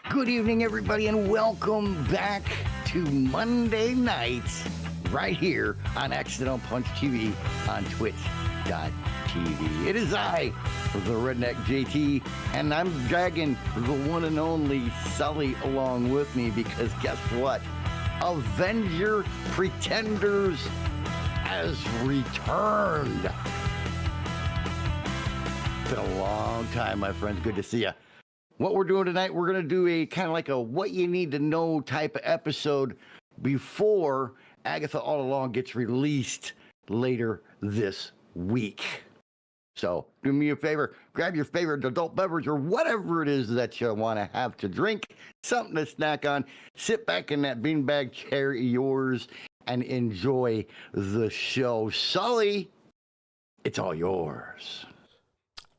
Good evening, everybody, and welcome back to Monday nights right here on Accidental Punch TV on Twitch.tv. It is I, the Redneck JT, and I'm dragging the one and only Sully along with me because guess what? Avenger Pretenders has returned. It's been a long time, my friends. Good to see you. What we're doing tonight, we're going to do a kind of like a what you need to know type of episode before Agatha All Along gets released later this week. So do me a favor, grab your favorite adult beverage or whatever it is that you want to have to drink, something to snack on, sit back in that beanbag chair of yours and enjoy the show. Sully, it's all yours.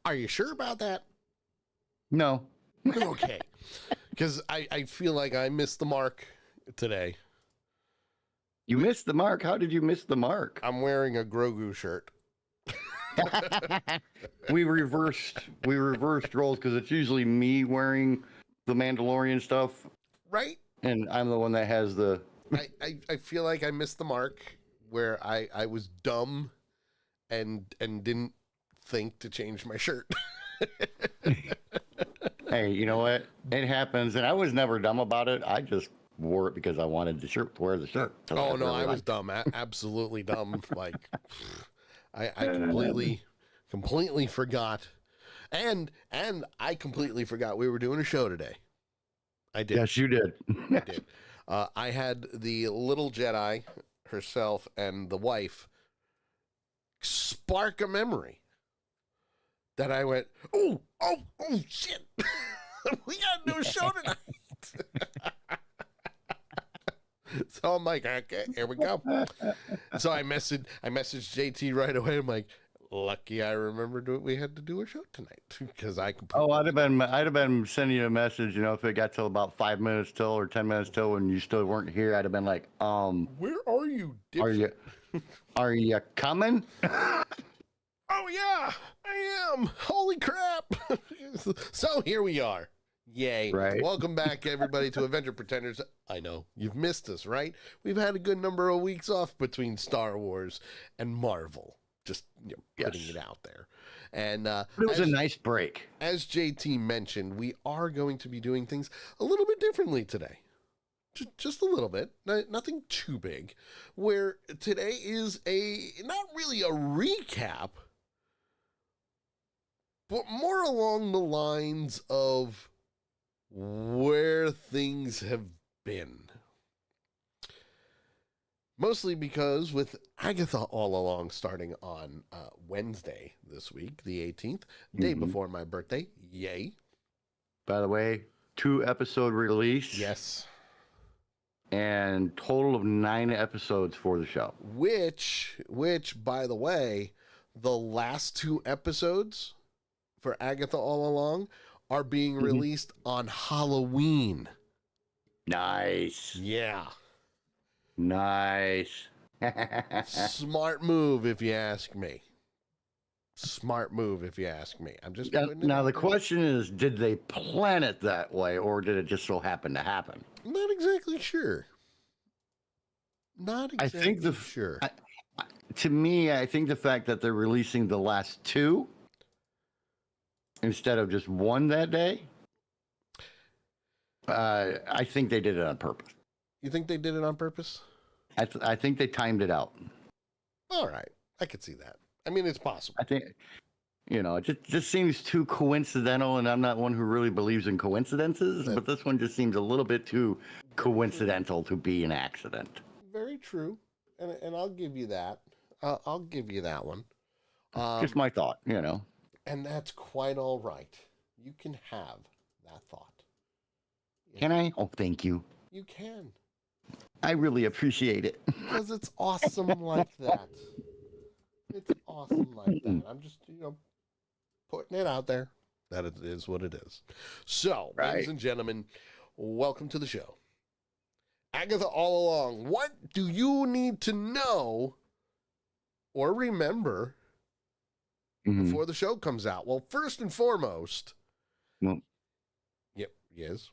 Are you sure about that? No. Okay. Because I feel like I missed the mark today. You missed the mark? How did you miss the mark? I'm wearing a Grogu shirt. we reversed roles because it's usually me wearing the Mandalorian stuff. Right? And I'm the one that has the... I feel like I missed the mark where I was dumb and didn't think to change my shirt. Hey, you know what? It happens, and I was never dumb about it. I just wore it because I wanted to wear the shirt. Oh, no, I was dumb. Absolutely dumb. Like, I completely forgot. And I completely forgot we were doing a show today. I did. Yes, you did. I did. I had the little Jedi herself and the wife spark a memory that I went, oh, shit. We got to do a show tonight. So I'm like, okay, here we go. So I messaged JT right away. I'm like, lucky I remembered what we had to do a show tonight because I completely... Oh, I'd have been sending you a message, you know, if it got till about 5 minutes till or 10 minutes till and you still weren't here, I'd have been like, where are you, dipshit? Are you coming? Oh yeah, I am. Holy crap. So here we are. Yay. Right. Welcome back, everybody, to Avenger Pretenders. I know, you've missed us, right? We've had a good number of weeks off between Star Wars and Marvel. Just putting it out there. And it was a nice break. As JT mentioned, we are going to be doing things a little bit differently today. Just a little bit, nothing too big, where today is not really a recap, but more along the lines of where things have been. Mostly because with Agatha All Along starting on Wednesday this week, the 18th, day before my birthday, yay. By the way, 2-episode release. Yes. And total of 9 episodes for the show. Which, by the way, the last 2 episodes for Agatha All Along are being released on Halloween. Nice. Yeah. Nice. Smart move, if you ask me. Smart move, if you ask me. I'm just now the question is, did they plan it that way, or did it just so happen to happen? Not exactly sure. Not exactly sure. To me, I think the fact that they're releasing the last 2 instead of just 1 that day, I think they did it on purpose. You think they did it on purpose? I think they timed it out. All right. I could see that. I mean, it's possible. I think, it just seems too coincidental, and I'm not one who really believes in coincidences, but this one just seems a little bit too coincidental to be an accident. Very true. And I'll give you that. I'll give you that one. Just my thought, And that's quite all right. You can have that thought. Can I? Oh, thank you. You can. I really appreciate it. Because it's awesome like that. It's awesome like that. I'm just, putting it out there that it is what it is. So, ladies and gentlemen, welcome to the show. Agatha All Along, what do you need to know or remember before the show comes out? Well, first and foremost, well, yes.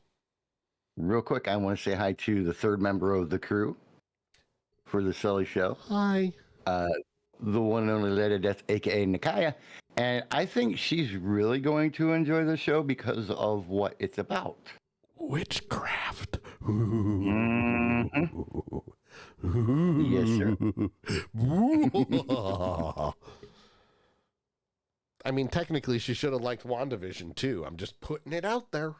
Real quick, I want to say hi to the third member of the crew for the Sully Show. Hi. The one and only Lady Death, aka Nikaya. And I think she's really going to enjoy the show because of what it's about. Witchcraft. Mm-hmm. Yes, sir. I mean, technically, she should have liked WandaVision too. I'm just putting it out there.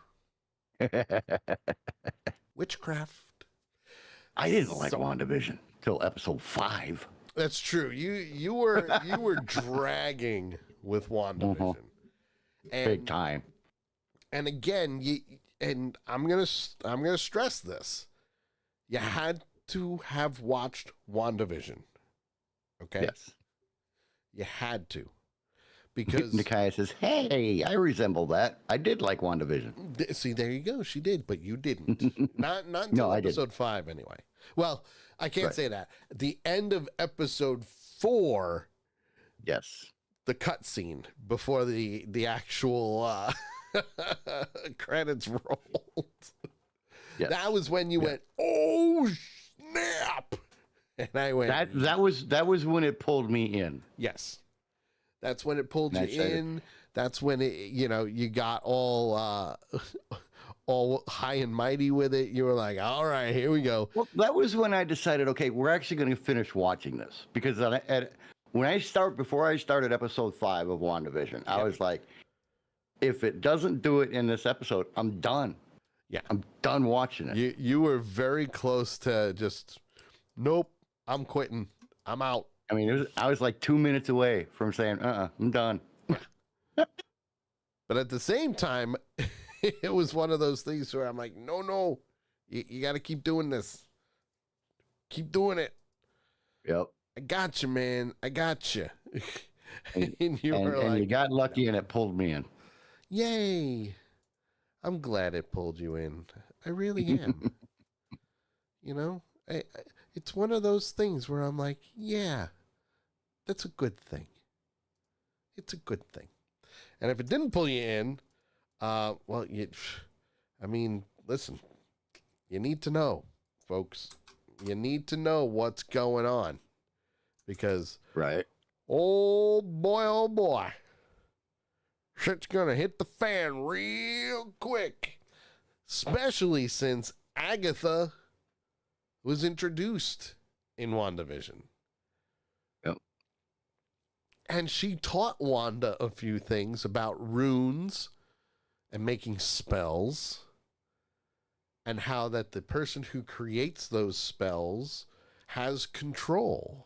Witchcraft. I didn't like WandaVision till episode 5. That's true. You were dragging with WandaVision. And, big time. And again, and I'm gonna stress this. You had to have watched WandaVision. Okay? Yes. You had to. Because Nikaya says, hey, I resemble that. I did like WandaVision. See, there you go. She did, but you didn't. Not until episode 5 anyway. Well, I can't say that. The end of episode 4. Yes. The cutscene before the actual credits rolled. Yes. That was when you went, oh snap! And I went. That was when it pulled me in. Yes. That's when it pulled you in. That's when it, you got all high and mighty with it. You were like, all right, here we go. Well, that was when I decided, okay, we're actually going to finish watching this. Because before I started episode 5 of WandaVision, I was like, if it doesn't do it in this episode, I'm done. Yeah. I'm done watching it. You were very close to just, nope, I'm quitting. I'm out. I mean, I was like 2 minutes away from saying, I'm done. But at the same time, it was one of those things where I'm like, no, you got to keep doing this. Keep doing it. Yep. I got you, man. I got you. And you got lucky and it pulled me in. Yay. I'm glad it pulled you in. I really am. It's one of those things where I'm like, yeah, that's a good thing. It's a good thing. And if it didn't pull you in, listen, you need to know, folks. You need to know what's going on. Because, oh boy, shit's going to hit the fan real quick. Especially since Agatha was introduced in WandaVision. Yep. And she taught Wanda a few things about runes and making spells, and how that the person who creates those spells has control.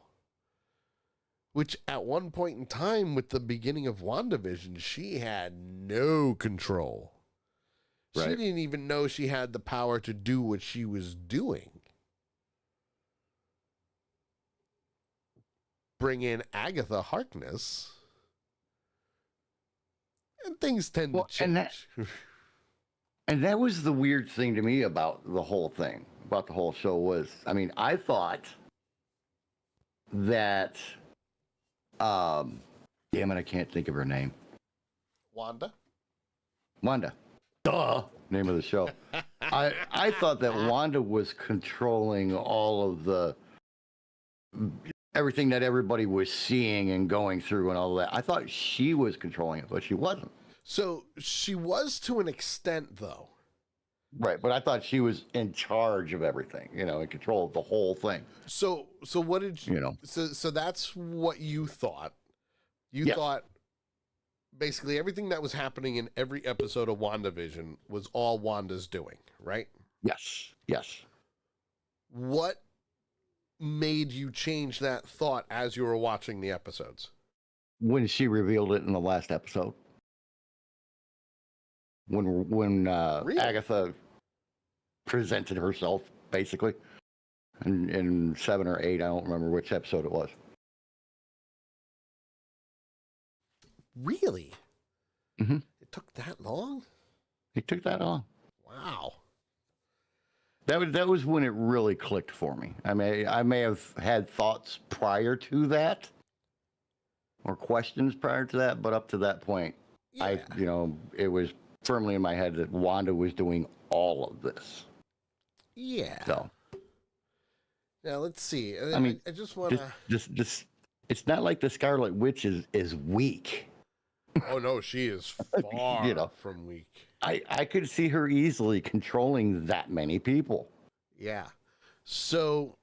Which at one point in time with the beginning of WandaVision, she had no control. She didn't even know she had the power to do what she was doing. Bring in Agatha Harkness, and things tend to change. And that was the weird thing to me about the whole thing, about the whole show was, I mean, I thought that, damn it, I can't think of her name. Wanda. Duh, name of the show. I thought that Wanda was controlling all of everything that everybody was seeing and going through and all of that. I thought she was controlling it, but she wasn't. So she was to an extent, though. Right, but I thought she was in charge of everything, in control of the whole thing. So what did you? So that's what you thought. You thought basically everything that was happening in every episode of WandaVision was all Wanda's doing, right? Yes. What made you change that thought as you were watching the episodes? When she revealed it in the last episode. When really? Agatha presented herself, basically, in 7 or 8, I don't remember which episode it was. Really? Mm-hmm. It took that long? It took that long. Wow. That was when it really clicked for me. I may have had thoughts prior to that, or questions prior to that, but up to that point, it was firmly in my head that Wanda was doing all of this. Yeah. So Now let's see. I mean, I just want to. this, it's not like the Scarlet Witch is weak. Oh no, she is far You know. from weak. I could see her easily controlling that many people. Yeah. So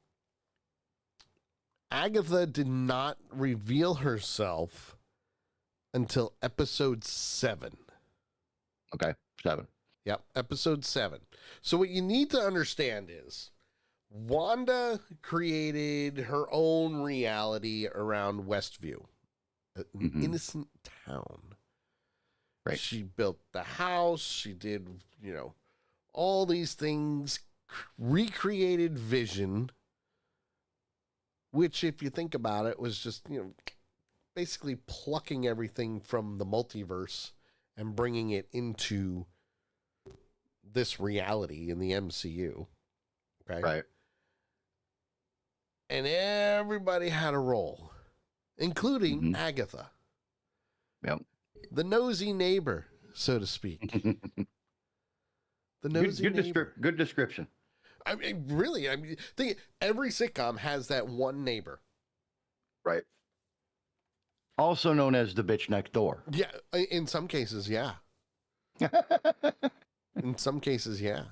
Agatha did not reveal herself until episode 7. Okay, 7. Yep, episode 7. So what you need to understand is Wanda created her own reality around Westview, an innocent town. Right. She built the house. She did, all these things, recreated Vision, which, if you think about it, was just, basically plucking everything from the multiverse and bringing it into this reality in the MCU. Okay. Right. And everybody had a role, including Agatha. Yep. The nosy neighbor, so to speak. The nosy neighbor. Good description. I mean, really, think every sitcom has that one neighbor. Right. Also known as the bitch next door. Yeah, in some cases, yeah. In some cases, yeah.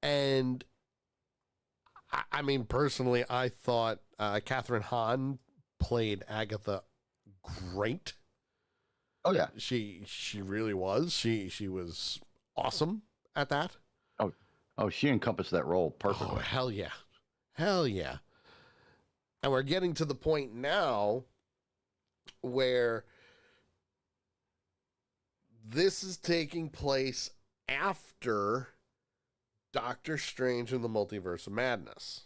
And I mean, personally, I thought Catherine Hahn played Agatha great. Oh yeah, she really was. She was awesome at that. Oh, she encompassed that role perfectly. Oh, hell yeah. Hell yeah. And we're getting to the point now where this is taking place after Doctor Strange and the Multiverse of Madness,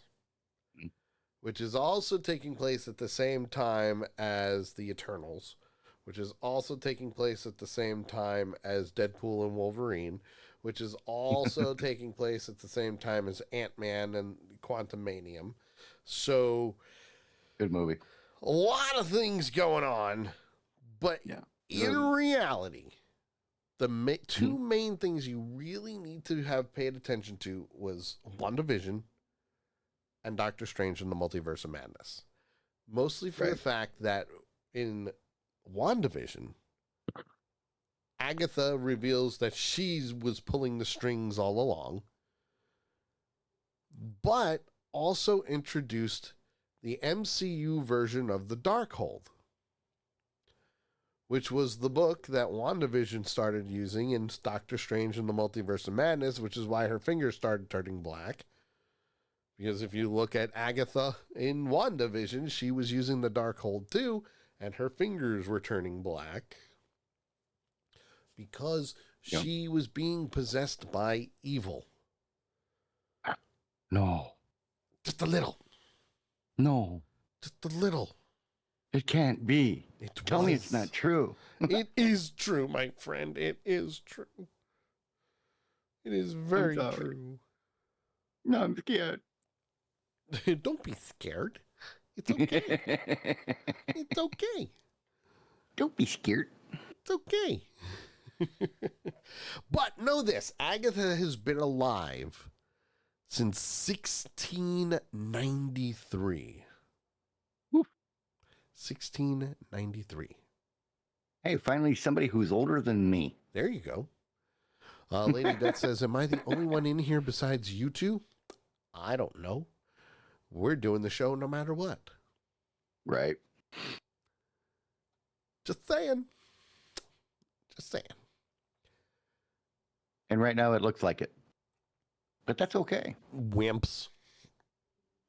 which is also taking place at the same time as the Eternals, which is also taking place at the same time as Deadpool and Wolverine, which is also taking place at the same time as Ant-Man and Quantumanium. So, good movie. a lot of things going on, but in reality, the two main things you really need to have paid attention to was WandaVision and Doctor Strange and the Multiverse of Madness. Mostly for the fact that in WandaVision, Agatha reveals that she was pulling the strings all along, but also introduced the MCU version of the Darkhold, which was the book that WandaVision started using in Doctor Strange and the Multiverse of Madness, which is why her fingers started turning black. Because if you look at Agatha in WandaVision, she was using the Darkhold too, and her fingers were turning black because she was being possessed by evil. No. Just a little. No. Just a little. It can't be. Tell me it's not true. It is true, my friend. It is true. It is very true. No, I'm scared. Don't be scared. It's okay. It's okay. Don't be scared. It's okay. But know this, Agatha has been alive since 1693. Woof. 1693. Hey, finally somebody who's older than me. There you go. Lady Death says, am I the only one in here besides you two? I don't know. We're doing the show no matter what. Right. Just saying. Just saying. And right now it looks like it. But that's okay. Wimps.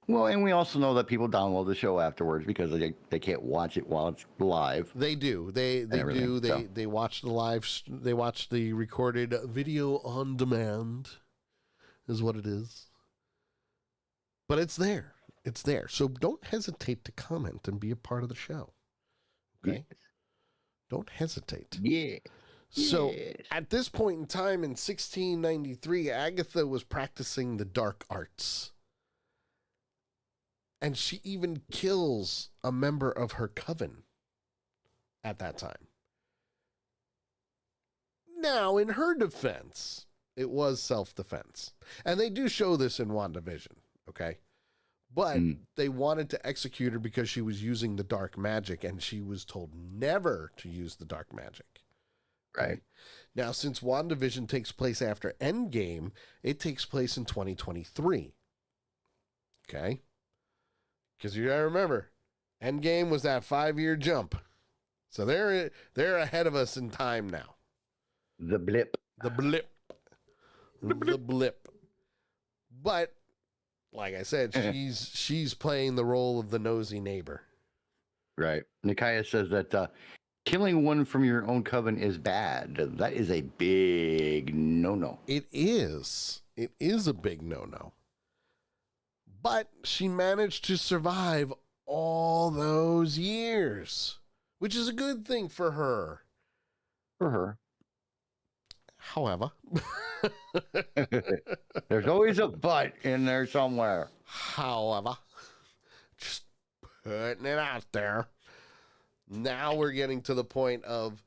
Well, and we also know that people download the show afterwards because they can't watch it while it's live. They do. They do. They watch the live. They watch the recorded video on demand, is what it is. But it's there. It's there. So don't hesitate to comment and be a part of the show. Okay. Yes. Don't hesitate. Yeah. So at this point in time in 1693, Agatha was practicing the dark arts. And she even kills a member of her coven at that time. Now, in her defense, It was self-defense. And they do show this in WandaVision, okay? But they wanted to execute her because she was using the dark magic, and she was told never to use the dark magic. Okay? Right. Now, since WandaVision takes place after Endgame, it takes place in 2023. Okay? Because you gotta remember, Endgame was that 5-year jump. So they're ahead of us in time now. The blip. The blip. The blip. But like I said, she's playing the role of the nosy neighbor. Right. Nikaya says that killing one from your own coven is bad. That is a big no-no. It is. It is a big no-no. But she managed to survive all those years, which is a good thing for her. For her. However, there's always a but in there somewhere. However, just putting it out there. Now we're getting to the point of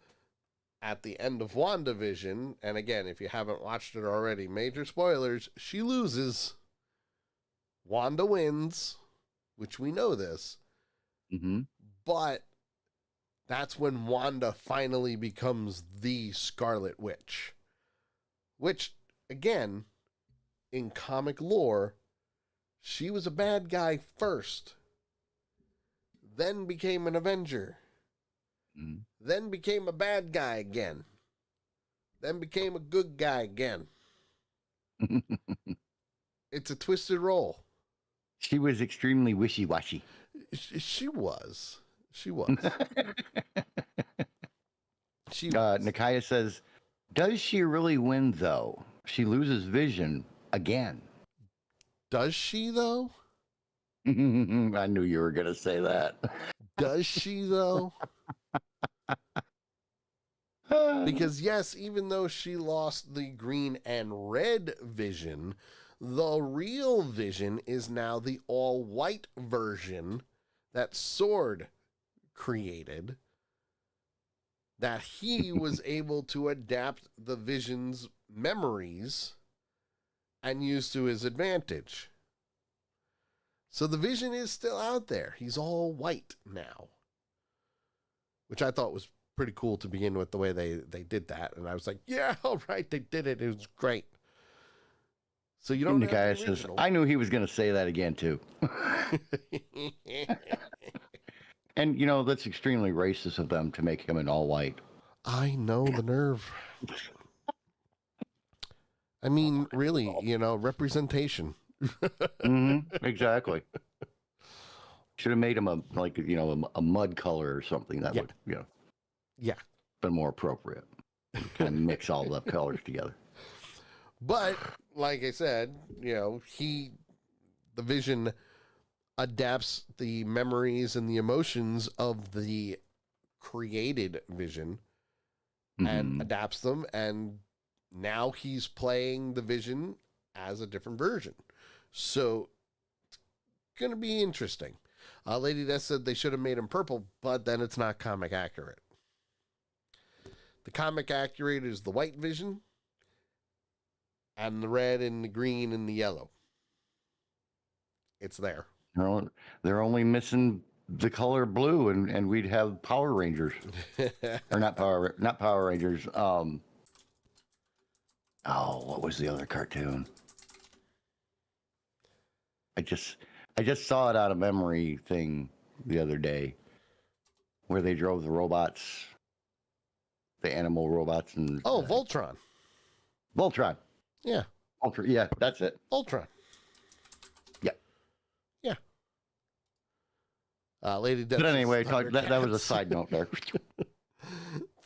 at the end of WandaVision, and again, if you haven't watched it already, major spoilers, she loses. Wanda wins, which we know this. Mm-hmm. But that's when Wanda finally becomes the Scarlet Witch. Which, again, in comic lore, she was a bad guy first, then became an Avenger, then became a bad guy again, then became a good guy again. It's a twisted role. She was extremely wishy-washy. She was. She was. Nikaya says, does she really win, though? She loses vision again. Does she, though? I knew you were going to say that. Does she, though? Because, yes, even though she lost the green and red vision, the real Vision is now the all-white version that Sword created, that he was able to adapt the Vision's memories and use to his advantage. So the Vision is still out there. He's all white now, which I thought was pretty cool to begin with, the way they did that. And I was like, yeah, all right, they did it. It was great. So you don't. The guy says, I knew he was going to say that again too. And you know, that's extremely racist of them to make him an all white. I know, the nerve. I mean, really, you know, representation. Exactly. Should have made him a mud color or something that would, been more appropriate. Kind of mix all the colors together. But like I said, you know, the Vision adapts the memories and the emotions of the created Vision and adapts them, and now he's playing the Vision as a different version. So it's going to be interesting. Lady Death said they should have made him purple, but then it's not comic accurate. The comic accurate is the white Vision and the red and the green and the yellow. It's there. They're only missing the color blue, and we'd have Power Rangers. Or not Power Rangers. What was the other cartoon? I just saw it out of memory thing the other day, where they drove the robots, the animal robots, and Voltron. Voltron. Yeah. Yeah, that's it. Voltron. Yeah. Yeah. Lady Death. But anyway, that was a side note there.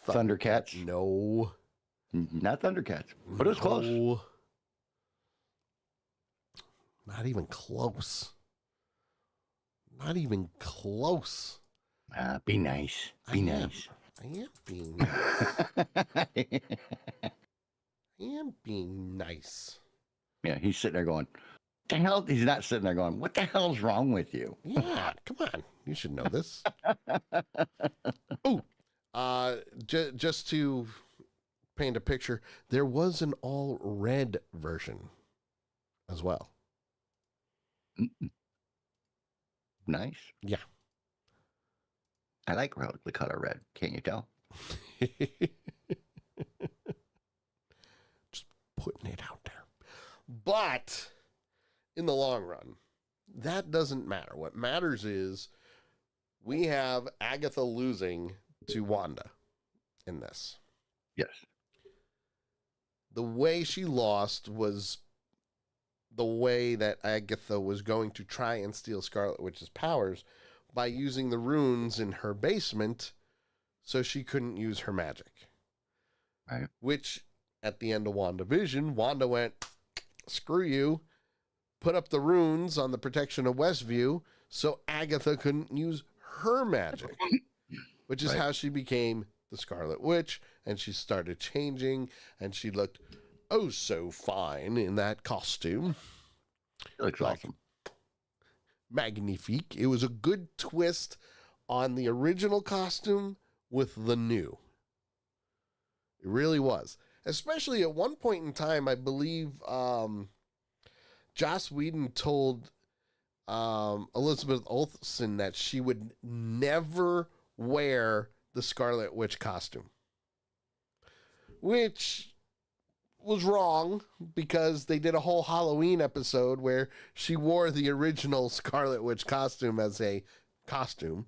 Thundercats? No. Not Thundercats, but it was close. Not even close. Not even close. Be nice. Be nice. I am being nice. I am being nice. Yeah, he's sitting there going, what the hell? He's not sitting there going, what the hell's wrong with you? Yeah, come on. You should know this. Just to paint a picture, there was an all red version as well. Nice. Yeah. I like the color red. Can't you tell? Just putting it out there. But in the long run, that doesn't matter. What matters is we have Agatha losing to Wanda in this. Yes. The way she lost was the way that Agatha was going to try and steal Scarlet Witch's powers by using the runes in her basement so she couldn't use her magic. Right. Which, at the end of WandaVision, Wanda went, screw you, put up the runes on the protection of Westview so Agatha couldn't use her magic, which is how she became the Scarlet Witch, and she started changing, and she looked oh so fine in that costume. It looks awesome. Magnifique. It was a good twist on the original costume with the new. It really was. Especially at one point in time, I believe Joss Whedon told Elizabeth Olsen that she would never wear the Scarlet Witch costume. Which was wrong, because they did a whole Halloween episode where she wore the original Scarlet Witch costume as a costume,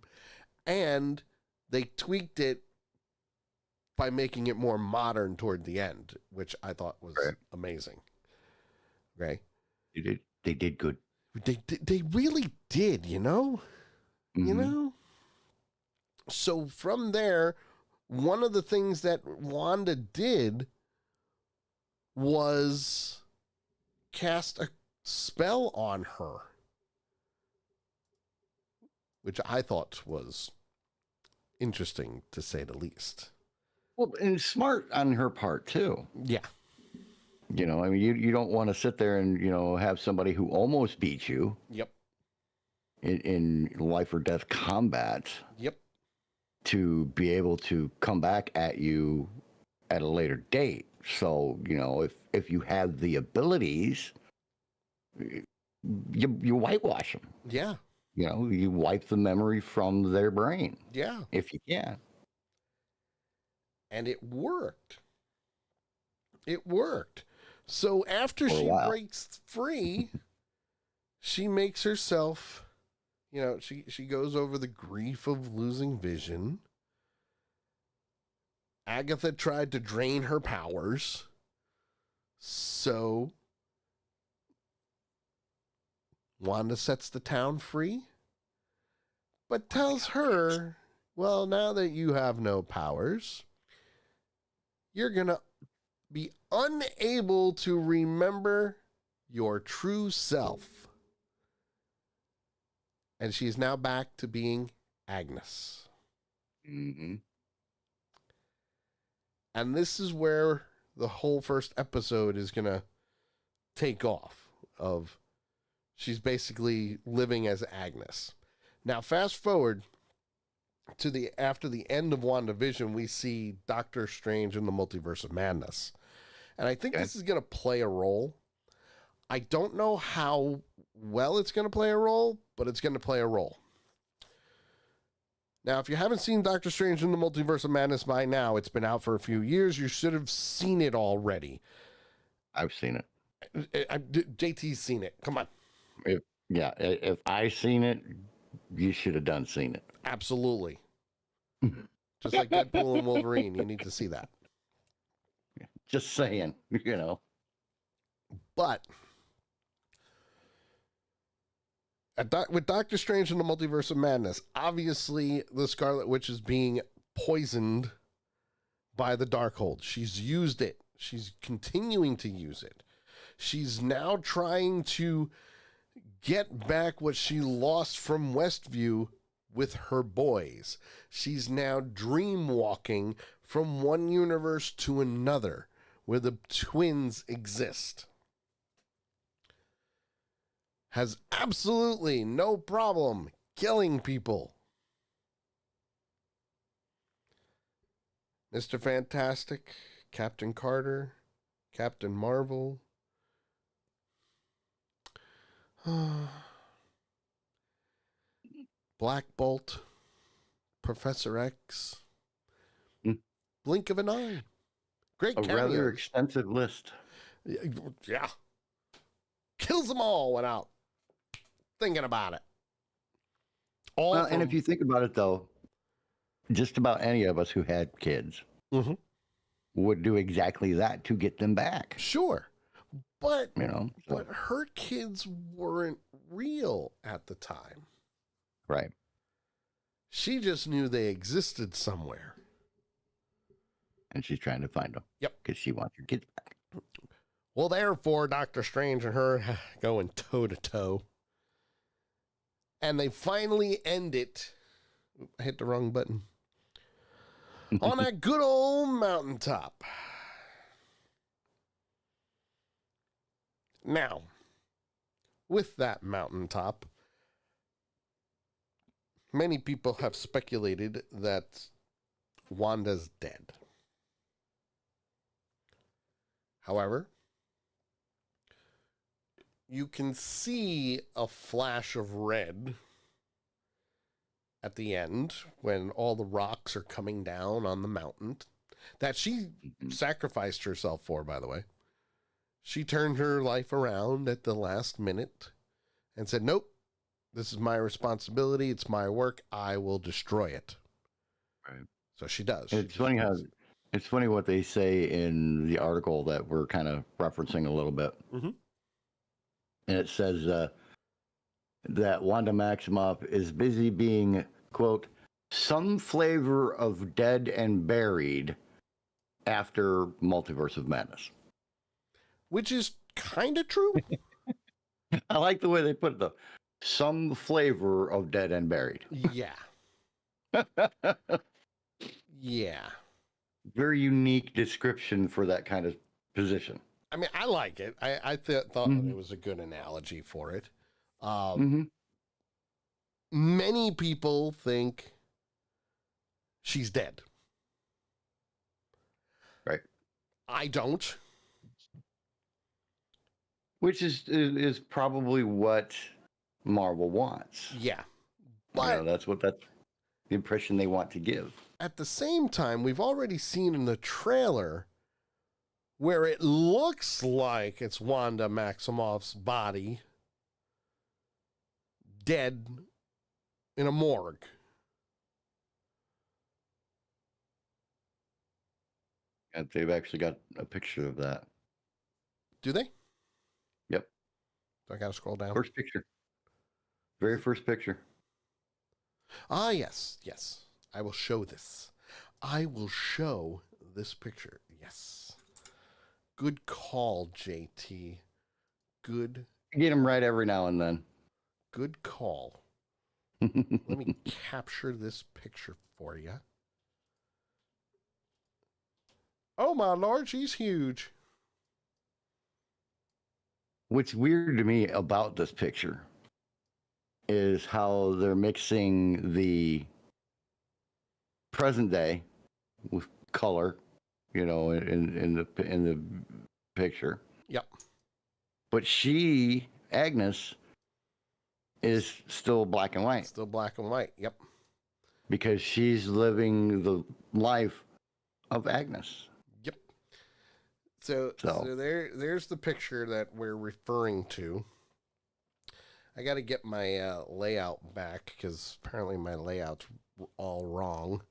and they tweaked it by making it more modern toward the end, which I thought was amazing. Right? They did good. They really did, you know? Mm-hmm. You know? So from there, one of the things that Wanda did was cast a spell on her, which I thought was interesting, to say the least. Well, and smart on her part too. Yeah. You know, I mean, you don't want to sit there and, you know, have somebody who almost beats you. Yep. In life or death combat. Yep. To be able to come back at you at a later date. So, you know, if you have the abilities, you whitewash them. Yeah. You know, you wipe the memory from their brain. Yeah. If you can. And it worked. It worked. So after she breaks free, she makes herself, you know, she goes over the grief of losing vision. Agatha tried to drain her powers. So Wanda sets the town free, but tells her, well, now that you have no powers, you're going to be unable to remember your true self. And she's now back to being Agnes. Mm-hmm. And this is where the whole first episode is going to take off, of she's basically living as Agnes. Now, fast forward to after the end of WandaVision, we see Doctor Strange in the Multiverse of Madness. And I think this is going to play a role. I don't know how well it's going to play a role, but it's going to play a role. Now, if you haven't seen Doctor Strange in the Multiverse of Madness by now, it's been out for a few years. You should have seen it already. I've seen it. JT's seen it. Come on. If I seen it, you should have done seen it. Absolutely. Just like Deadpool and Wolverine, you need to see that. Just saying, you know. But with Doctor Strange in the Multiverse of Madness, obviously the Scarlet Witch is being poisoned by the Darkhold. She's used it. She's continuing to use it. She's now trying to get back what she lost from Westview with her boys. She's now dream walking from one universe to another where the twins exist. Has absolutely no problem killing people. Mr. Fantastic Captain Carter, Captain Marvel, Black Bolt, Professor X, blink of an eye. Great cameos. Rather extensive list. Yeah. Kills them all without thinking about it. And if you think about it, though, just about any of us who had kids would do exactly that to get them back. Sure. But, so. But her kids weren't real at the time. Right. She just knew they existed somewhere. And she's trying to find them. Yep. Because she wants her kids back. Well, therefore, Doctor Strange and her going toe-to-toe. And they finally end it. I hit the wrong button. On that good old mountaintop. Now, with that mountaintop, many people have speculated that Wanda's dead. However, you can see a flash of red at the end when all the rocks are coming down on the mountain that she sacrificed herself for, by the way. She turned her life around at the last minute and said, nope, this is my responsibility. It's my work. I will destroy it. Right. So she does. It's funny what they say in the article that we're kind of referencing a little bit. And it says that Wanda Maximoff is busy being, quote, some flavor of dead and buried after Multiverse of Madness. Which is kind of true. I like the way they put it, though. Some flavor of dead and buried. Yeah. Yeah. Very unique description for that kind of position. I mean, I like it. I thought it was a good analogy for it. Many people think she's dead. Right. I don't. Which is probably what Marvel wants. Yeah. But that's the impression they want to give. At the same time, we've already seen in the trailer where it looks like it's Wanda Maximoff's body dead in a morgue. And they've actually got a picture of that. Do they? Yep. Do I got to scroll down? First picture. Very first picture. Ah, yes. Yes. I will show this. I will show this picture. Yes. Good call, JT. Good. Get him right every now and then. Good call. Let me capture this picture for you. Oh, my Lord, she's huge. What's weird to me about this picture is how they're mixing the present day with color, in the picture. Yep. But Agnes, is still black and white. Still black and white. Yep. Because she's living the life of Agnes. Yep. So there's the picture that we're referring to. I got to get my layout back because apparently my layout's all wrong.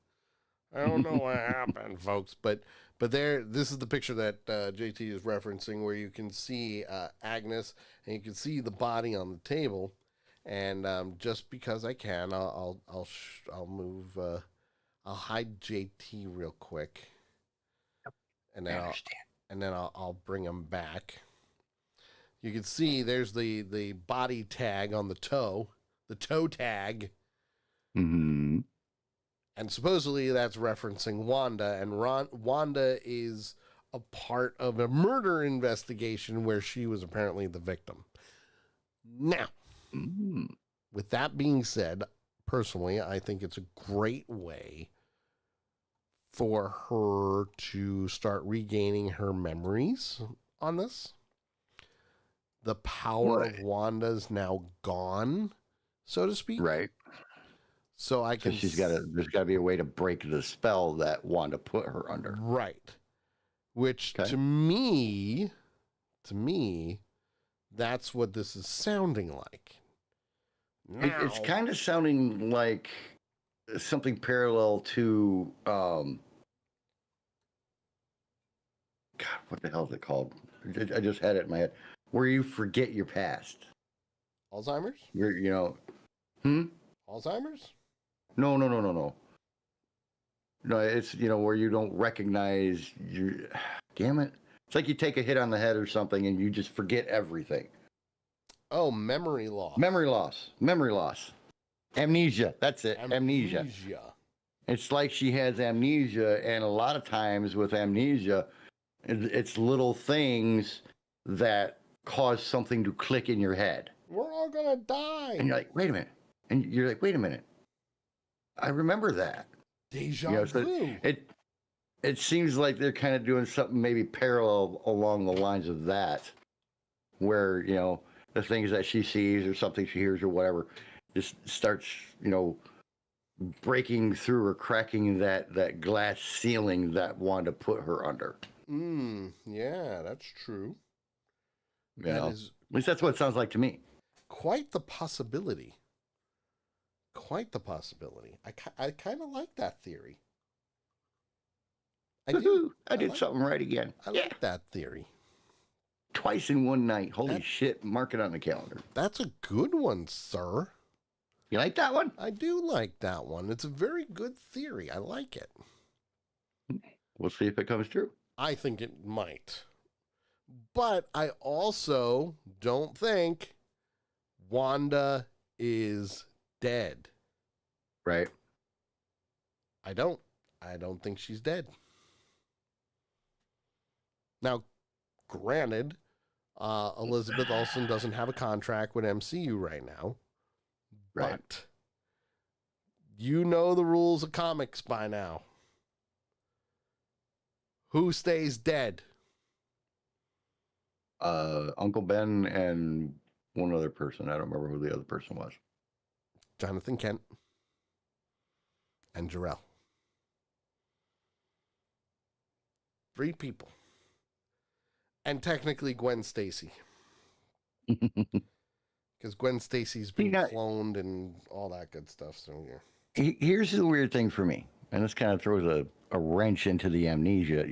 I don't know what happened, folks, but this is the picture that JT is referencing, where you can see Agnes and you can see the body on the table. And just because I can, I'll move. I'll hide JT real quick, and then I'll bring him back. You can see there's the body tag on the toe tag. Mm-hmm. And supposedly that's referencing Wanda, and Wanda is a part of a murder investigation where she was apparently the victim. Now, with that being said, personally, I think it's a great way for her to start regaining her memories on this. The power of Wanda's now gone, so to speak. Right. So there's got to be a way to break the spell that Wanda put her under. Right. Which to me, that's what this is sounding like. It's kind of sounding like something parallel to, God, what the hell is it called? I just had it in my head. Where you forget your past. Alzheimer's? Alzheimer's? No. No, it's, where you don't recognize your, damn it. It's like you take a hit on the head or something and you just forget everything. Oh, memory loss. Memory loss. Amnesia. That's it. Amnesia. It's like she has amnesia, and a lot of times with amnesia, it's little things that cause something to click in your head. We're all gonna die. And you're like, wait a minute. And you're like, wait a minute. I remember that. Deja vu. It seems like they're kind of doing something maybe parallel along the lines of that, where, the things that she sees or something she hears or whatever just starts, breaking through or cracking that glass ceiling that Wanda put her under. Yeah, that's true. At least that's what it sounds like to me. Quite the possibility. I kind of like that theory. I do. I did something right again. I like that theory. Twice in one night. Holy shit. Mark it on the calendar. That's a good one, sir. You like that one? I do like that one. It's a very good theory. I like it. We'll see if it comes true. I think it might. But I also don't think Wanda is dead. Right. I don't think she's dead. Now, granted, Elizabeth Olsen doesn't have a contract with MCU right now. Right. But you know the rules of comics by now. Who stays dead? Uncle Ben and one other person. I don't remember who the other person was. Jonathan Kent and Jarrell. 3 people. And technically Gwen Stacy. Because Gwen Stacy's been cloned and all that good stuff. So yeah. Here's the weird thing for me, and this kind of throws a wrench into the amnesia,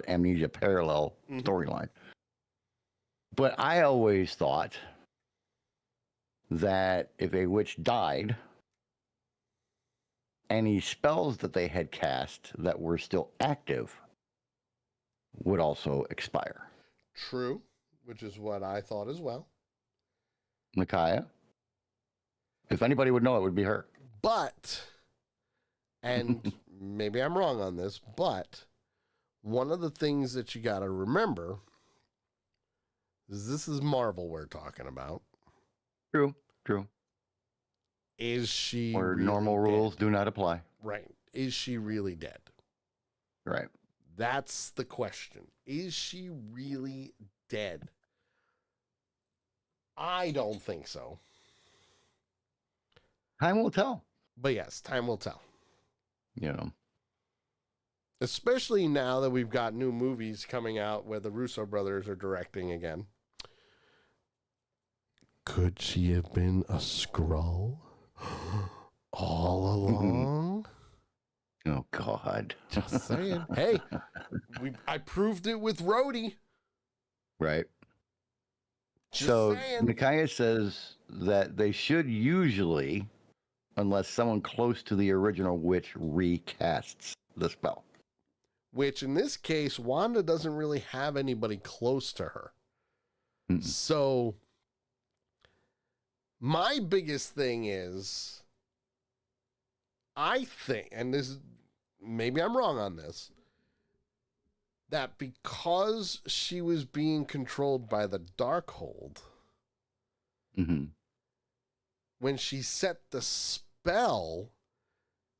amnesia parallel storyline. But I always thought that if a witch died, any spells that they had cast that were still active would also expire. True, which is what I thought as well. Micaiah? If anybody would know, it would be her. But, and maybe I'm wrong on this, but one of the things that you got to remember is this is Marvel we're talking about. True. Is she Where really normal dead? rules do not apply. Right. Is she really dead? Right. That's the question. Is she really dead? I don't think so. Time will tell. But yes, time will tell. Especially now that we've got new movies coming out where the Russo brothers are directing again. Could she have been a Skrull all along? Oh, God. Just saying. Hey, I proved it with Rhodey. Right. Just so saying. Micaiah says that they should usually, unless someone close to the original witch recasts the spell. Which in this case, Wanda doesn't really have anybody close to her. Mm-mm. So my biggest thing is, I think, and this maybe I'm wrong on this, that because she was being controlled by the Darkhold, mm-hmm. when she set the spell,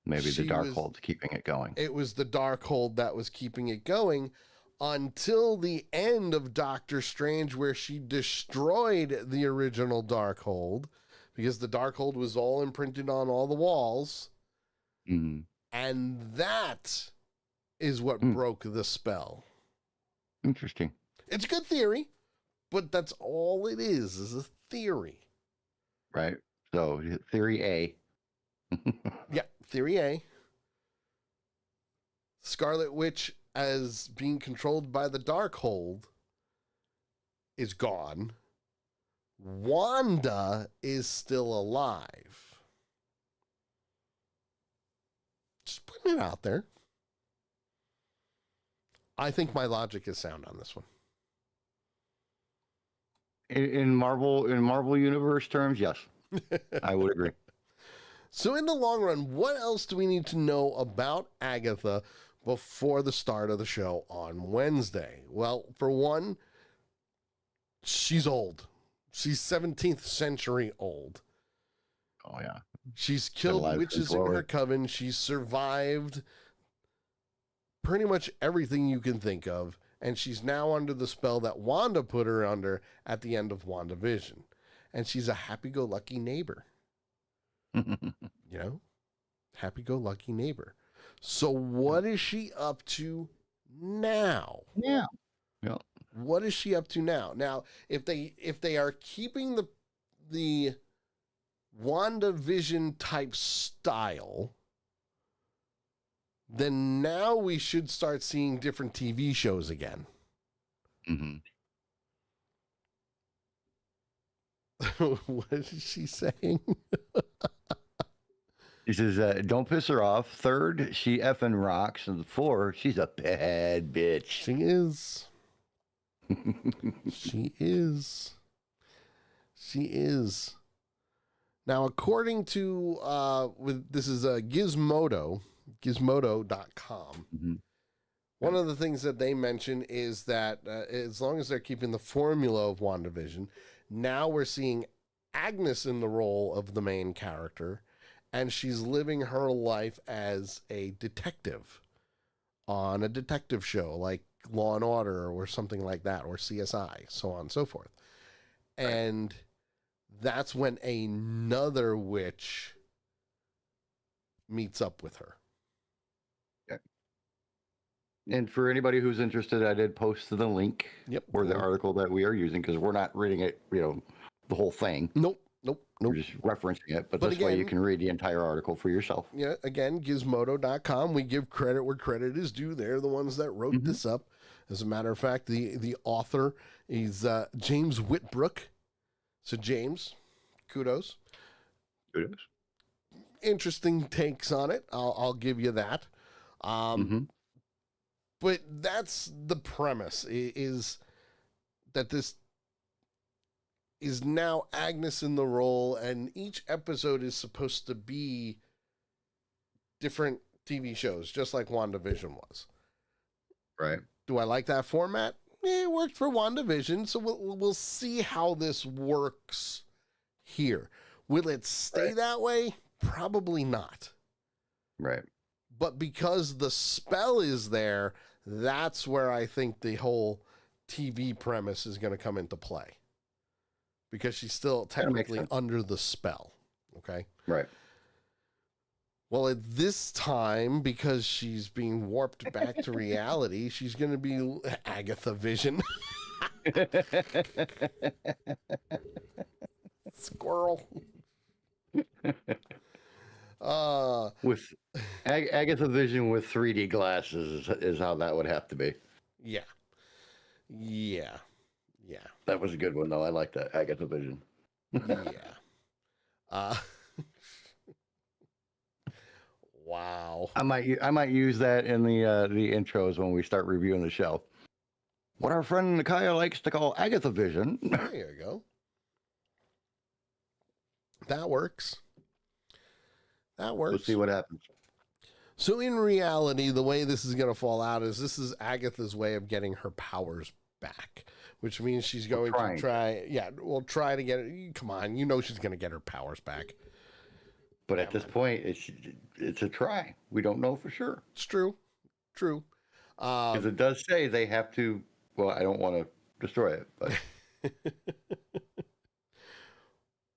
Maybe the Darkhold's keeping it going. It was the Darkhold that was keeping it going until the end of Doctor Strange, where she destroyed the original Darkhold, because the Darkhold was all imprinted on all the walls. Mm-hmm. And that is what broke the spell. Interesting. It's a good theory, but that's all it is a theory. Right. So, theory A. Yeah, theory A. Scarlet Witch, as being controlled by the Darkhold, is gone. Wanda is still alive. Just putting it out there. I think my logic is sound on this one. In Marvel Universe terms, yes. I would agree. So in the long run, what else do we need to know about Agatha before the start of the show on Wednesday? Well, for one, she's old. She's 17th century old. Oh, yeah. She's killed witches in her coven. She's survived pretty much everything you can think of. And she's now under the spell that Wanda put her under at the end of WandaVision. And she's a happy-go-lucky neighbor. You know? Happy-go-lucky neighbor. So what is she up to now? Yeah. What is she up to now? Now, if they are keeping the WandaVision type style, then now we should start seeing different TV shows again. Mm-hmm. What is she saying? He says, don't piss her off. 3rd, she effing rocks. And 4, she's a bad bitch. She is. She is. She is. Now, according to, this is Gizmodo, gizmodo.com. Mm-hmm. One of the things that they mention is that as long as they're keeping the formula of WandaVision, now we're seeing Agnes in the role of the main character, and she's living her life as a detective on a detective show like Law and Order or something like that, or CSI, so on and so forth. And that's when another witch meets up with her. And for anybody who's interested, I did post the link or the Cool. article that we are using, because we're not reading it, the whole thing. Nope. We're just referencing it. But this again, way you can read the entire article for yourself. Yeah, again, gizmodo.com. We give credit where credit is due. They're the ones that wrote this up. As a matter of fact, the author is James Whitbrook. So, James, kudos. Interesting takes on it. I'll give you that. But that's the premise, is that this is now Agnes in the role, and each episode is supposed to be different TV shows, just like WandaVision was. Right. Do I like that format? It worked for WandaVision, so we'll see how this works here. Will it stay that way? Probably not. Right. But because the spell is there, that's where I think the whole TV premise is going to come into play. Because she's still technically under the spell. Okay? Right. Well, at this time, because she's being warped back to reality, she's going to be Agatha Vision. Squirrel. With Agatha Vision with 3D glasses is how that would have to be. Yeah. That was a good one, though. I like that, Agatha Vision. Wow. I might use that in the intros when we start reviewing the show. What our friend Nakaya likes to call Agatha Vision. There you go. That works. Let's see what happens. So in reality, the way this is going to fall out is this is Agatha's way of getting her powers back, which means she's going to try. Yeah, we'll try to get it. Come on, she's going to get her powers back. But at this point, it's a try. We don't know for sure. It's true. Because it does say they have to. Well, I don't want to destroy it, but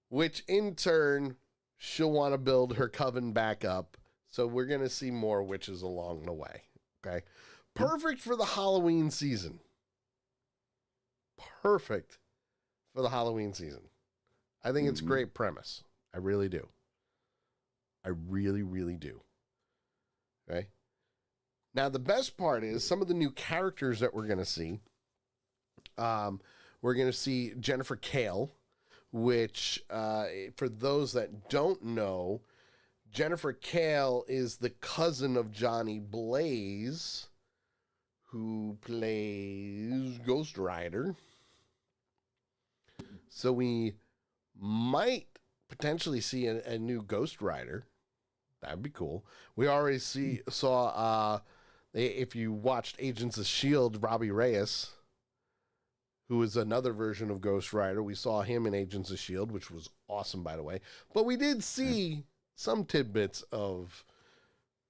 which in turn, she'll want to build her coven back up. So we're going to see more witches along the way. Okay. Perfect for the Halloween season. Perfect for the Halloween season. I think it's a great premise. I really do. I really, really do. Okay. Now, the best part is some of the new characters that we're going to see. We're going to see Jennifer Kale, which, for those that don't know, Jennifer Kale is the cousin of Johnny Blaze, who plays Ghost Rider. So we might potentially see a new Ghost Rider. That'd be cool. We already saw if you watched Agents of S.H.I.E.L.D., Robbie Reyes, who is another version of Ghost Rider. We saw him in Agents of S.H.I.E.L.D., which was awesome, by the way. But we did see some tidbits of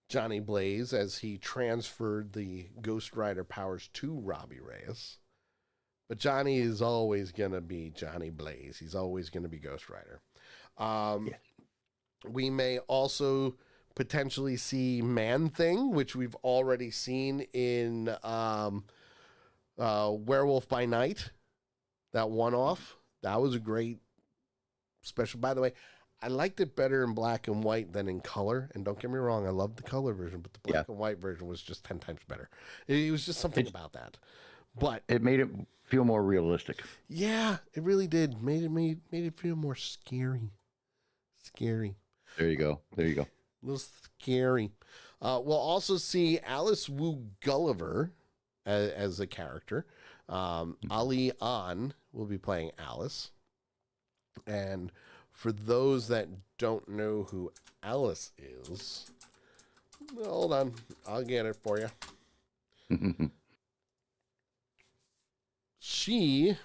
Johnny Blaze as he transferred the Ghost Rider powers to Robbie Reyes. But Johnny is always going to be Johnny Blaze. He's always going to be Ghost Rider. We may also potentially see Man-Thing, which we've already seen in Werewolf by Night. That one-off. That was a great special. By the way, I liked it better in black and white than in color. And don't get me wrong, I loved the color version, but the black and white version was just 10 times better. It was just something about that. But it made it feel more realistic. Yeah, it really did. Made it feel more scary. Scary. There you go. A little scary. We'll also see Alice Wu Gulliver as a character. Ali An will be playing Alice. And for those that don't know who Alice is, hold on, I'll get it for you. She...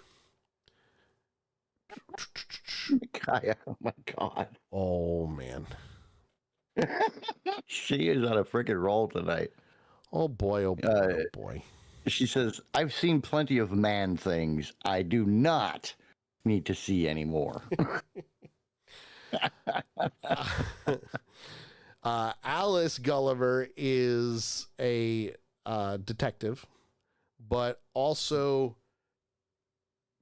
Kaya, oh my God. Oh, man. She is on a freaking roll tonight. Oh, boy, oh, boy, oh, boy. She says, I've seen plenty of man things. I do not need to see anymore. Alice Gulliver is a detective, but also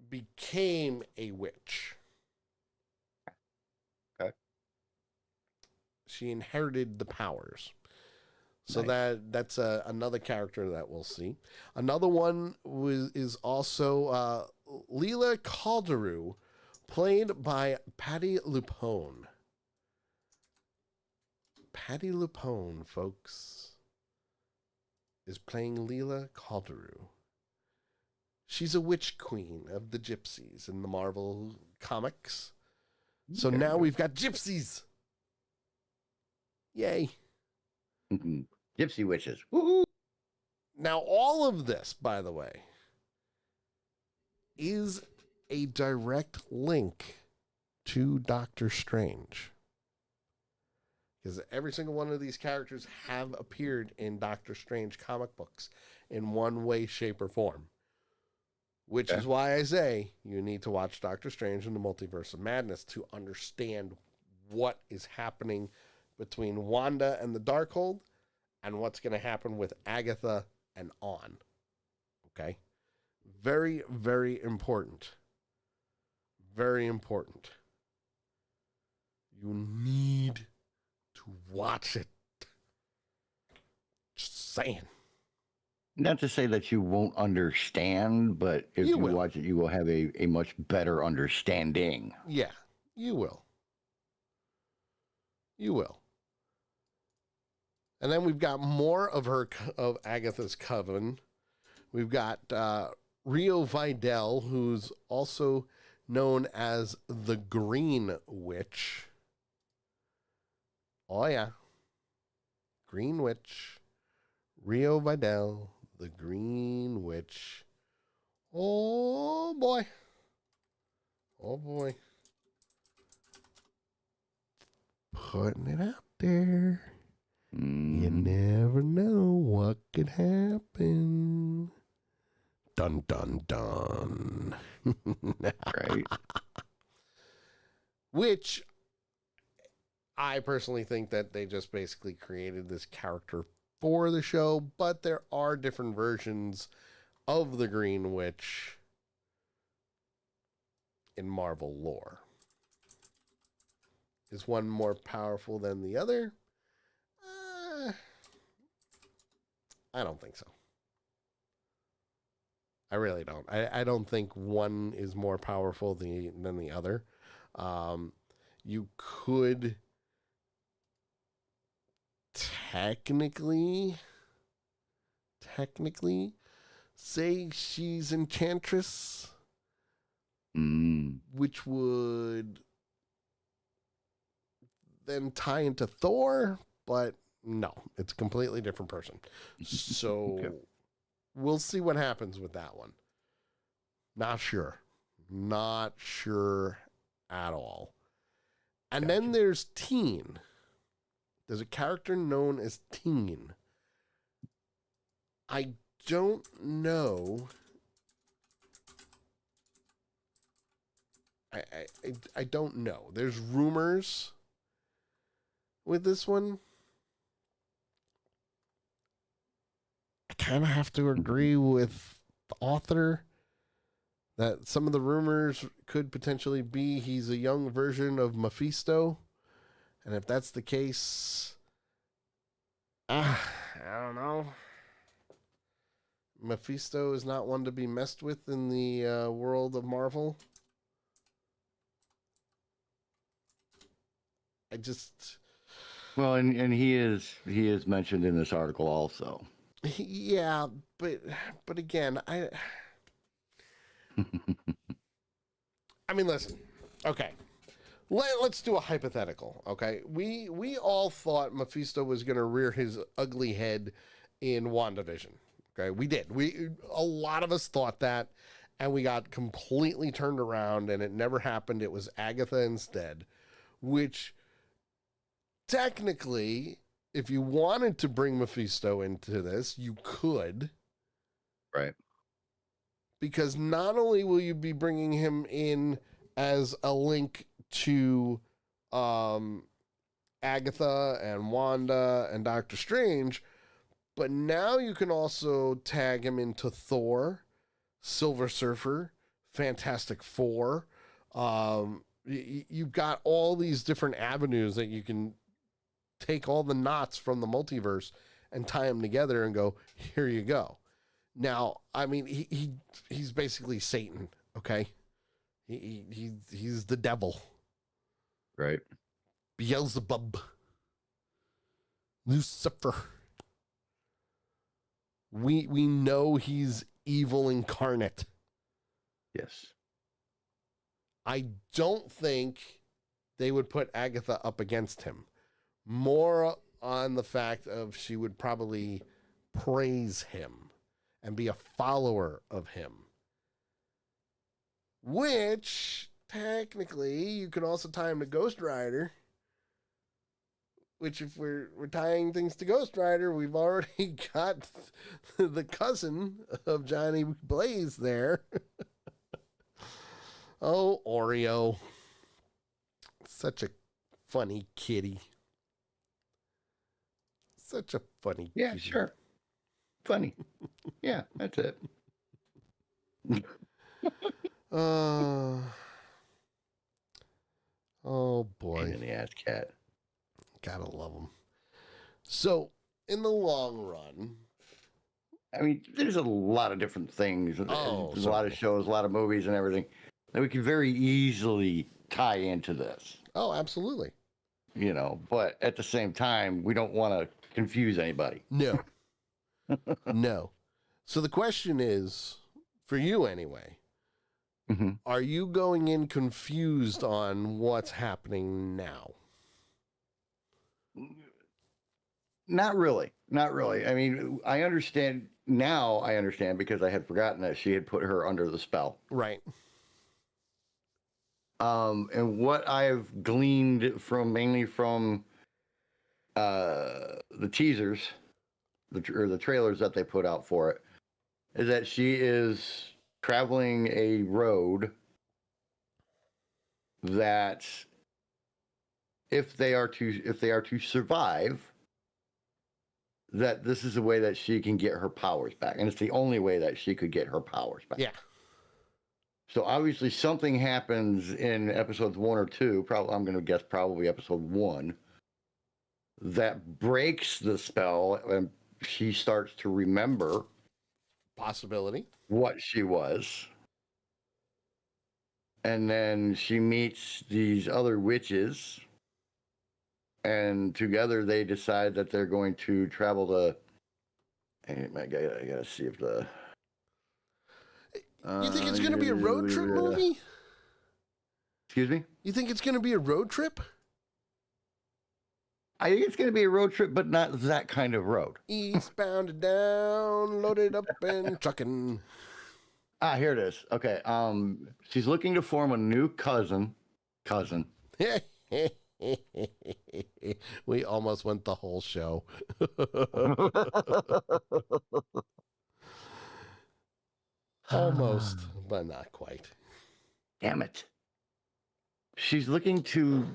became a witch. Okay. She inherited the powers. So nice. that's another character that we'll see. Another one is also Leela Calderu, played by Patti LuPone. Patti LuPone, folks, is playing Leela Calderu. She's a witch queen of the gypsies in the Marvel comics. So now we've got gypsies. Yay. Gypsy witches. Woo-hoo. Now, all of this, by the way, is a direct link to Doctor Strange. Because every single one of these characters have appeared in Doctor Strange comic books in one way, shape, or form. Which is why I say you need to watch Doctor Strange and the Multiverse of Madness to understand what is happening between Wanda and the Darkhold and what's going to happen with Agatha and on. Okay? Very, very important. Very important. You need to watch it. Just saying. Not to say that you won't understand, but if you watch it, you will have a much better understanding. Yeah, you will. You will. And then we've got more of Agatha's coven. We've got Rio Vidal, who's also known as the Green Witch. Oh, yeah. Green Witch. Rio Vidal, the Green Witch. Oh, boy. Oh, boy. putting it out there. You Mm, never know what could happen. Dun, dun, dun. right. Which I personally think that they just basically created this character for the show, but there are different versions of the Green Witch in Marvel lore. Is one more powerful than the other? I don't think so. I really don't. I don't think one is more powerful than the other. You could technically say she's Enchantress, which would then tie into Thor, but no, it's a completely different person. So Okay. we'll see what happens with that one. Not sure at all. And then there's Teen. There's a character known as Teen. I don't know. I don't know. There's rumors with this one. I kind of have to agree with the author that some of the rumors could potentially be he's a young version of Mephisto. And if that's the case, I don't know. Mephisto is not one to be messed with in the world of Marvel. Well, and he is mentioned in this article also. Yeah, but again, I mean, listen. Okay. Let's do a hypothetical, okay? We all thought Mephisto was going to rear his ugly head in WandaVision. Okay? We did. A lot of us thought that, and we got completely turned around, and it never happened. It was Agatha instead, which technically, if you wanted to bring Mephisto into this, you could. Right. Because not only will you be bringing him in as a link to Agatha and Wanda and Doctor Strange, but now you can also tag him into Thor, Silver Surfer, Fantastic Four. You've got all these different avenues that you can take all the knots from the multiverse and tie them together and go, here you go. Now, I mean, he's basically Satan, okay? He's the devil. Right. Beelzebub. Lucifer. We know he's evil incarnate. Yes. I don't think they would put Agatha up against him. More on the fact of she would probably praise him and be a follower of him. Which, technically, you can also tie him to Ghost Rider. Which, if we're tying things to Ghost Rider, we've already got the cousin of Johnny Blaze there. Oh, Oreo. Such a funny kitty. Such a funny Yeah, kitty. sure. Funny. Yeah, that's it. Oh boy. Pain in the ass cat. Gotta love them. So, in the long run, I mean, there's a lot of different things. There's a lot of shows, a lot of movies and everything that we can very easily tie into this. Oh, absolutely. You know, but at the same time, we don't want to confuse anybody. No. No. So the question is, for you anyway, are you going in confused on what's happening now? Not really. Not really. I mean, I understand because I had forgotten that she had put her under the spell. Right. And what I've gleaned from mainly from the teasers, or the trailers that they put out for it, is that she is traveling a road that if they are to survive, that this is a way that she can get her powers back, and it's the only way that she could get her powers back. Yeah. So obviously something happens in episodes 1 or 2, probably I'm going to guess probably episode 1, that breaks the spell, and she starts to remember Possibility. what she was. And then she meets these other witches, and together they decide that they're going to travel to. Hey, I gotta see if the. You think it's going to be a road trip movie? Excuse me? You think it's going to be a road trip? I think it's going to be a road trip, but not that kind of road. Eastbound and down, loaded up and trucking. Ah, here it is. Okay. She's looking to form a new cousin. We almost went the whole show. Almost, but not quite. Damn it. She's looking to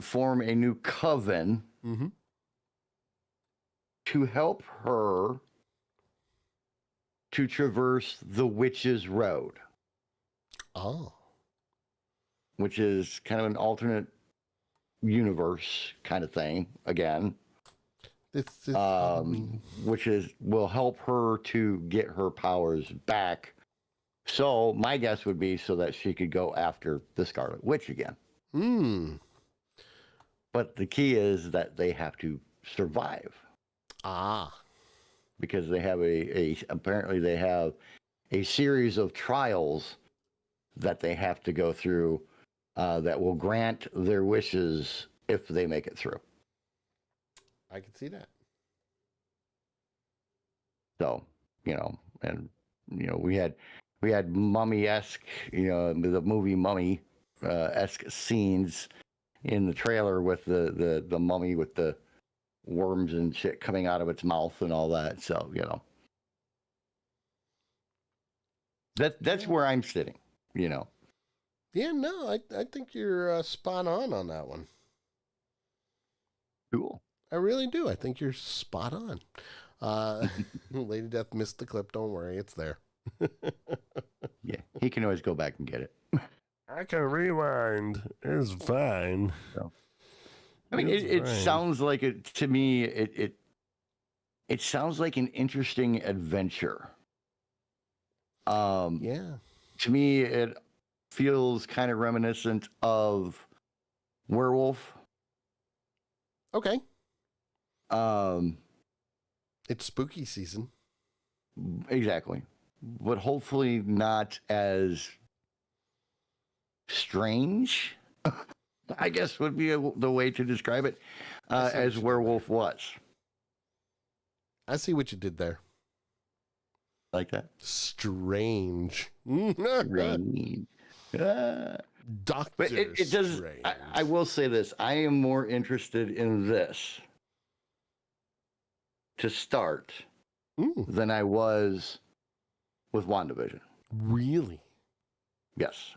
form a new coven to help her to traverse the Witch's Road. Oh. Which is kind of an alternate universe kind of thing, again. Which will help her to get her powers back. So my guess would be so that she could go after the Scarlet Witch again. But the key is that they have to survive. Because they have apparently they have a series of trials that they have to go through that will grant their wishes if they make it through. I can see that. So, we had mummy-esque, the movie Mummy esque scenes in the trailer with the mummy with the worms and shit coming out of its mouth and all that. So, that's where I'm sitting, Yeah, no, I think you're spot on that one. Cool. I really do. I think you're spot on. Lady Death missed the clip. Don't worry. It's there. Yeah, he can always go back and get it. I can rewind. It's fine. So, I mean, it sounds like it to me. It sounds like an interesting adventure. Yeah. To me, it feels kind of reminiscent of Werewolf. Okay. It's spooky season. Exactly. But hopefully not as strange, I guess would be the way to describe it, as Werewolf was. I see what you did there. Like that? Strange. Strange. Doctor But it does. Strange. I will say this. I am more interested in this to start than I was with WandaVision. Really? Yes.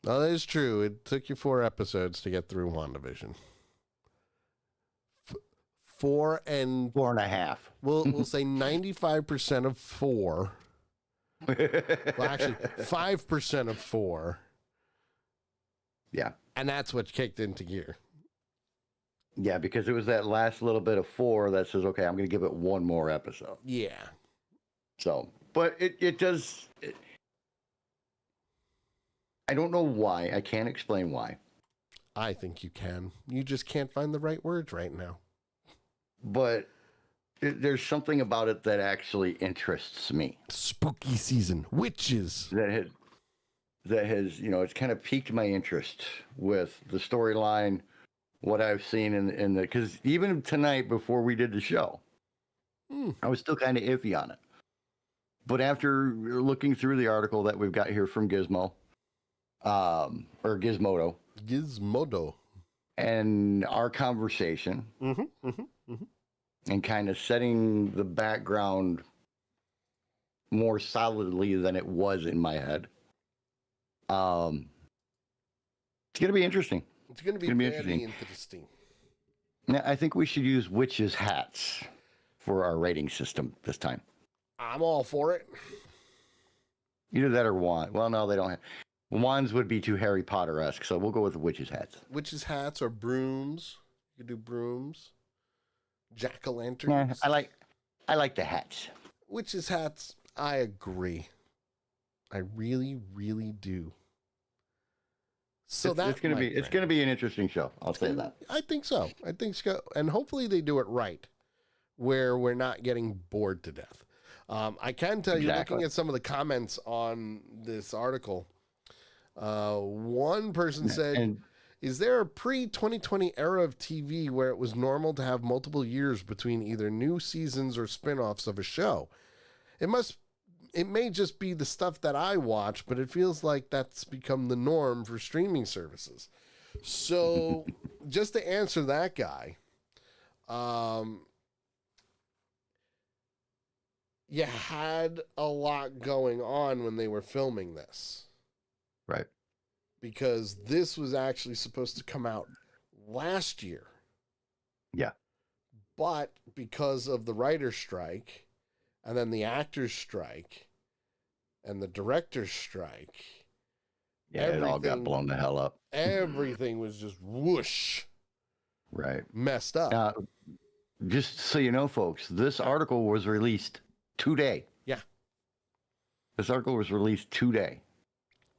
Oh, that is true. It took you 4 episodes to get through WandaVision. 4.5. We'll say 95% of 4. Well, actually, 5% of 4. Yeah. And that's what kicked into gear. Yeah, because it was that last little bit of 4 that says, okay, I'm going to give it one more episode. Yeah. So, but it does. I don't know why. I can't explain why. I think you can. You just can't find the right words right now. But there's something about it that actually interests me. Spooky season. Witches. That has, it's kind of piqued my interest with the storyline, what I've seen in the, because even tonight before we did the show, I was still kind of iffy on it. But after looking through the article that we've got here from Gizmo, or Gizmodo, Gizmodo. and our conversation, and kind of setting the background more solidly than it was in my head. It's going to be interesting. It's going to be very interesting. Now, I think we should use witches' hats for our rating system this time. I'm all for it. Either that or wand. Well, no, they don't have. Wands would be too Harry Potter-esque, so we'll go with the witches' hats. Witches' hats or brooms. You could do brooms. Jack-o'-lanterns. Yeah, I like the hats. Witches' hats, I agree. I really, really do. So it's gonna be an interesting show. I'll say that. I think so. And hopefully they do it right, where we're not getting bored to death. I can tell you, looking at some of the comments on this article, one person said, is there a pre-2020 era of TV where it was normal to have multiple years between either new seasons or spin-offs of a show? It may just be the stuff that I watch, but it feels like that's become the norm for streaming services. So just to answer that guy, you had a lot going on when they were filming this. Right. Because this was actually supposed to come out last year. Yeah. But because of the writer's strike, and then the actor's strike, and the director's strike. Yeah, it all got blown the hell up. Everything was just whoosh. Right. Messed up. Just so you know, folks, this article was released today. Yeah. This article was released today.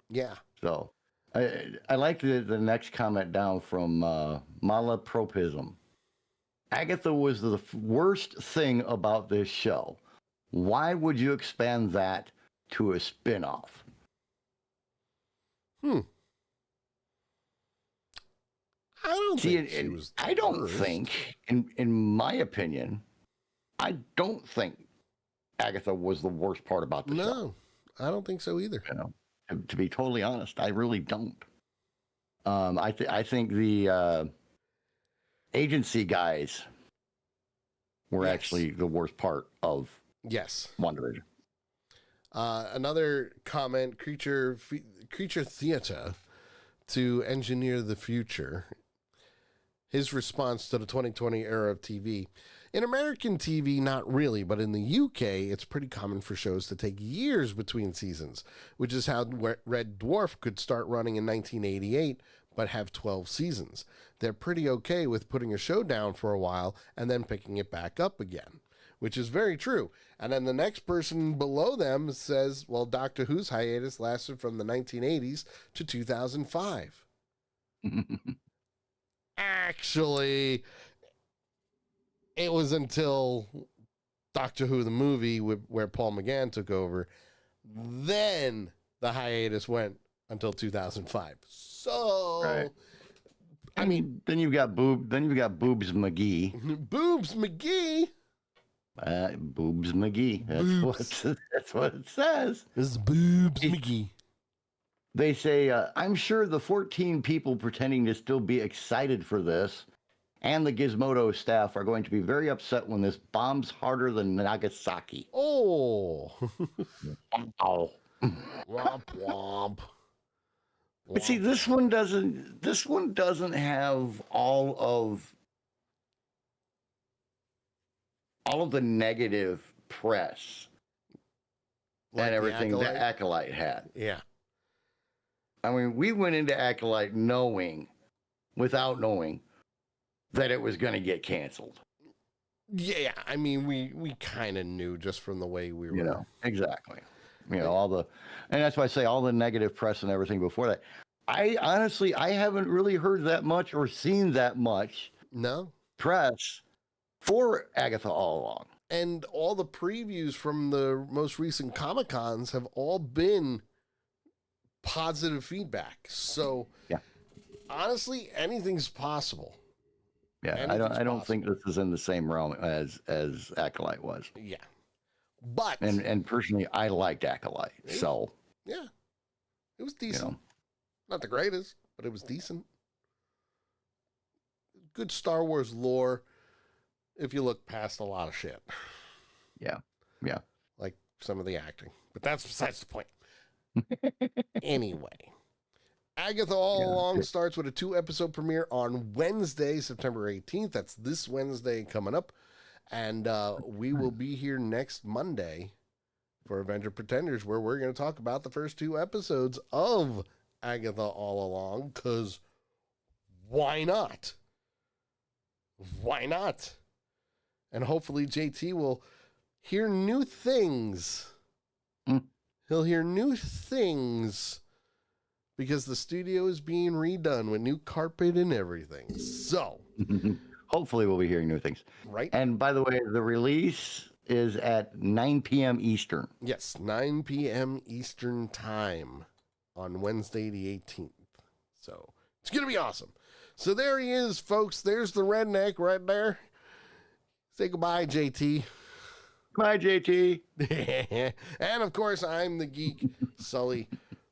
Yeah. So I like the next comment down from Malapropism. Agatha was the worst thing about this show. Why would you expand that to a spin-off? I don't think she was. I don't think, in my opinion, I don't think Agatha was the worst part about the show. No, I don't think so either. You know, to be totally honest, I really don't. I think the agency guys were actually the worst part of WandaVision. Another comment, creature theater to engineer the future. His response to the 2020 era of TV. In American TV, not really, but in the UK, it's pretty common for shows to take years between seasons, which is how Red Dwarf could start running in 1988, but have 12 seasons. They're pretty okay with putting a show down for a while and then picking it back up again, which is very true. And then the next person below them says, well, Doctor Who's hiatus lasted from the 1980s to 2005. Actually, it was until Doctor Who the movie where Paul McGann took over, then the hiatus went until 2005. So, right. I mean, then you've got Boobs McGee. Boobs McGee. Boobs McGee. That's what it says. It's Boobs McGee. They say, I'm sure the 14 people pretending to still be excited for this and the Gizmodo staff are going to be very upset when this bombs harder than Nagasaki. Oh. Ow. Womp womp. But see, this one doesn't have all of the negative press and everything that Acolyte had. Yeah. I mean, we went into Acolyte without knowing that it was going to get canceled. Yeah, I mean, we kind of knew just from the way we were. You know, exactly. You know, and that's why I say all the negative press and everything before that. I honestly haven't really heard that much or seen that much press for Agatha all along. And all the previews from the most recent Comic-Cons have all been positive feedback. So, honestly, anything's possible. Yeah, I don't think this is in the same realm as Acolyte was. Yeah. But and personally, I liked Acolyte, so yeah, it was decent. Not the greatest, but it was decent. Good Star Wars lore if you look past a lot of shit. Yeah. Yeah. Like some of the acting. But that's besides the point. Anyway. Agatha All Along starts with a 2-episode premiere on Wednesday, September 18th. That's this Wednesday coming up. And we will be here next Monday for Avenger Pretenders, where we're going to talk about the first 2 episodes of Agatha All Along, because why not? Why not? And hopefully JT will hear new things. He'll hear new things because the studio is being redone with new carpet and everything. So hopefully we'll be hearing new things. Right. And by the way, the release is at 9 p.m. Eastern. Yes, 9 p.m. Eastern time on Wednesday the 18th. So it's going to be awesome. So there he is, folks. There's the redneck right there. Say goodbye, JT. Bye, JT. And of course, I'm the geek, Sully.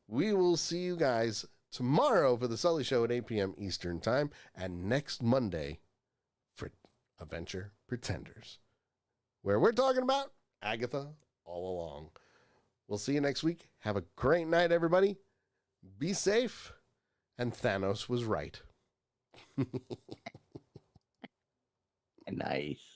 We will see you guys tomorrow for the Sully Show at 8 p.m. Eastern time, and next Monday for Avenger Pretenders, where we're talking about Agatha All Along. We'll see you next week. Have a great night, everybody. Be safe. And Thanos was right. Nice.